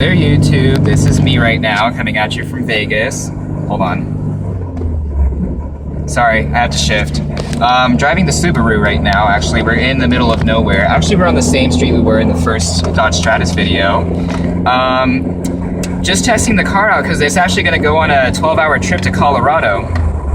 There, YouTube. This is me right now, coming at you from Vegas. Hold on. Sorry, I had to shift. Driving the Subaru right now. Actually, we're in the middle of nowhere. Actually, we're on the same street we were in the first Dodge Stratus video. Just testing the car out because it's actually going to go on a 12-hour trip to Colorado.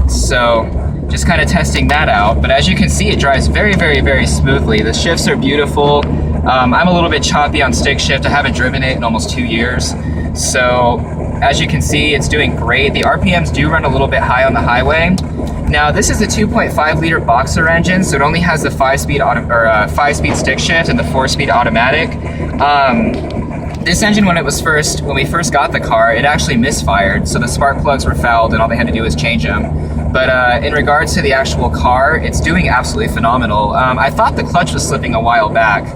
So, just kind of testing that out. But as you can see, it drives very, very, very smoothly. The shifts are beautiful. I'm a little bit choppy on stick shift. I haven't driven it in almost 2 years. So as you can see, it's doing great. The RPMs do run a little bit high on the highway. Now this is a 2.5 liter boxer engine, so it only has the 5-speed stick shift and the 4-speed automatic. This engine, when we first got the car, it actually misfired, so the spark plugs were fouled and all they had to do was change them. But in regards to the actual car, it's doing absolutely phenomenal. I thought the clutch was slipping a while back,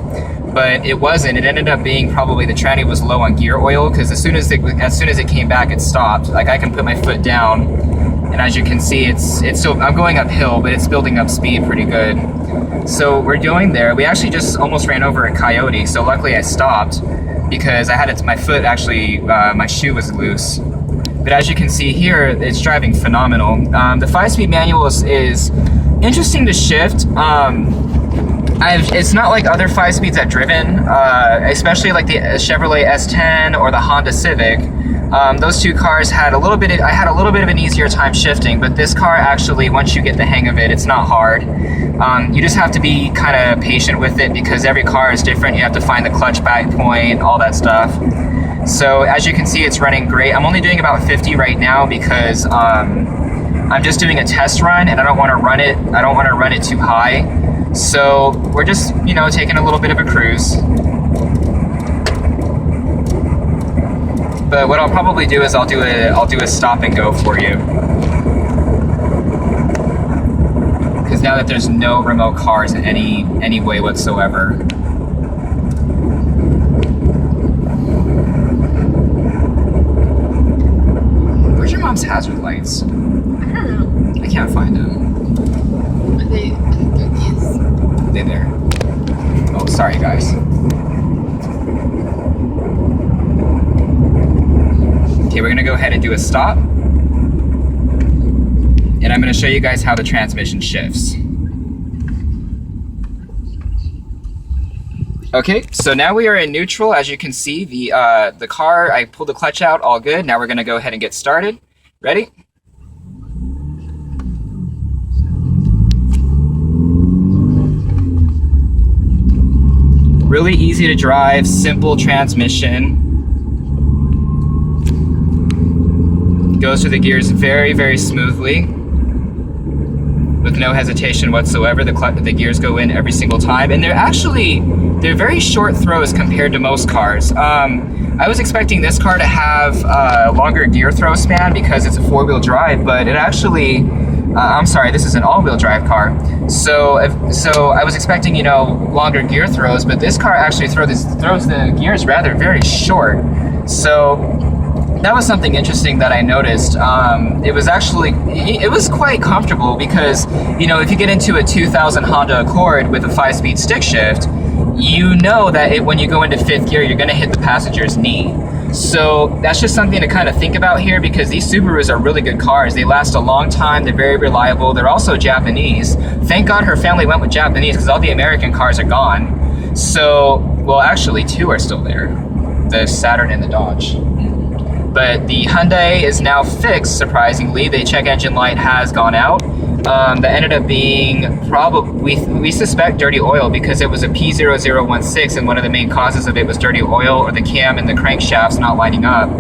but it wasn't. It ended up being probably the tranny was low on gear oil, because as soon as it came back, it stopped. Like, I can put my foot down, and as you can see, it's still, I'm going uphill, but it's building up speed pretty good. So we're going there. We actually just almost ran over a coyote, so luckily I stopped because I had it, my foot actually, my shoe was loose. But as you can see here, it's driving phenomenal. The 5-speed manual is interesting to shift. It's not like other 5-speeds I've driven, especially like the Chevrolet S10 or the Honda Civic. Those two cars had a little bit of an easier time shifting, but this car actually, once you get the hang of it, it's not hard. You just have to be kind of patient with it because every car is different. You have to find the clutch back point, all that stuff. So as you can see, it's running great. I'm only doing about 50 right now because I'm just doing a test run and I don't want to run it too high. So we're just, taking a little bit of a cruise. But what I'll probably do is I'll do a stop and go for you. Because now that there's no remote cars in any way whatsoever. Where's your mom's hazard lights? I don't know. I can't find them. I think they're these. They're there. Oh, sorry guys. Okay, we're gonna go ahead and do a stop. And I'm gonna show you guys how the transmission shifts. Okay, so now we are in neutral. As you can see, the car, I pulled the clutch out, all good. Now we're gonna go ahead and get started. Ready? Really easy to drive, simple transmission. Goes through the gears very, very smoothly with no hesitation whatsoever. The gears go in every single time, and they're very short throws compared to most cars. I was expecting this car to have a longer gear throw span because it's a 4-wheel drive, but it actually, I'm sorry, this is an all-wheel drive car. So I was expecting, longer gear throws, but this car actually throws the gears rather very short. So that was something interesting that I noticed. It was quite comfortable because, if you get into a 2000 Honda Accord with a 5-speed stick shift, you know that when you go into 5th gear, you're going to hit the passenger's knee. So that's just something to kind of think about here because these Subarus are really good cars. They last a long time. They're very reliable. They're also Japanese. Thank God her family went with Japanese because all the American cars are gone. So, well, actually 2 are still there. The Saturn and the Dodge. But the Hyundai is now fixed, surprisingly. The check engine light has gone out. That ended up being we suspect dirty oil because it was a P0016 and one of the main causes of it was dirty oil or the cam and the crankshafts not lining up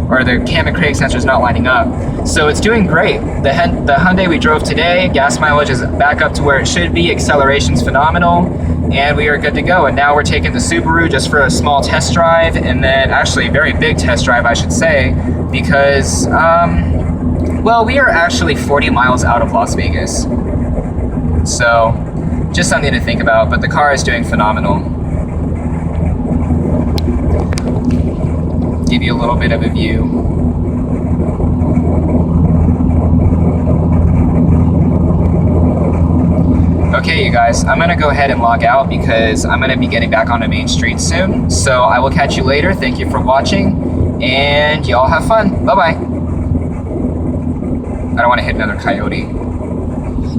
or the cam and crank sensors not lining up. So it's doing great. The Hyundai we drove today, gas mileage is back up to where it should be, acceleration's phenomenal, and we are good to go. And now we're taking the Subaru just for a small test drive, and then actually a very big test drive I should say, because well, we are actually 40 miles out of Las Vegas. So, just something to think about, but the car is doing phenomenal. Give you a little bit of a view. Okay, you guys, I'm gonna go ahead and log out because I'm gonna be getting back onto Main Street soon. So I will catch you later. Thank you for watching, and y'all have fun. Bye-bye. I don't want to hit another coyote.